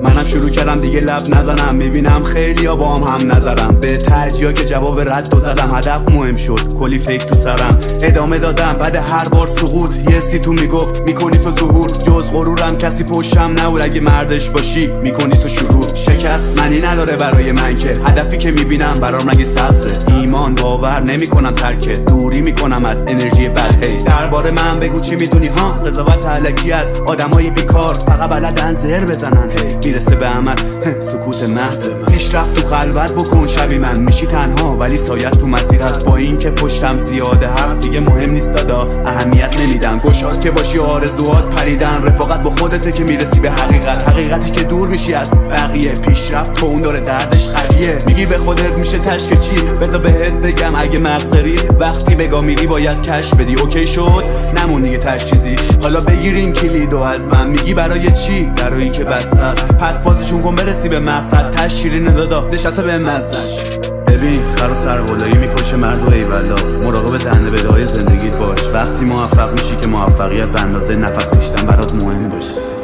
منم شروع کردم دیگه لب نزنم، میبینم خیلی ها با هم نظرم به ترجیحا که جواب رد و زدم. هدف مهم شد، کلی فکر تو سرم ادامه دادم. بعد هر بار سقوط یه سی تو میگفت میکنی تو ظهور. جز غرورم کسی پشتم نبود، اگه مردش باشی میکنی تو شروع. شکست معنی نداره برای من که هدفی که میبینم برام رنگ سبزه. ایمان باور نمیکنم ترکه، دوری میکنم از انرژی بد. هی درباره من بگو چی میدونی ها؟ قضاوت الکی از آدمای بیکار فقط بلدن زر بزنن. میرسه به عمل سکوت محض. پیشرفت تو خلوت بکن، شبی من میشی تنها ولی سایت تو مسیر هست. با این که پشتم زیاده حرف دیگه مهم نیست دادا، اهمیت نمیدم. گشاد که باشی آرزوات پریدن، رفاقت با خودته که میرسی به حقیقتی که دور میشی از بقیه. پیشرفت تو اون داره دردش خلیه. میگی به خودت میشه تشک چی؟ بذار بهت بگم اگه مغزری وقتی بگا میری باید کش بدی. اوکی شد نمون دیگه تش چیزی. حالا بگیرین کلیدو از من، میگی برای چی؟ برای که بسته است. پس بازشون کن برسی به مقصد. تش شیرین دادا نشسته به مزش. ببین خر و سربالایی میکشه مرد و ایولا. مراقب دنده بدهای زندگیت باش. وقتی موفق میشی که موفقیت به اندازه نفس کشیدن برات مهم باشه.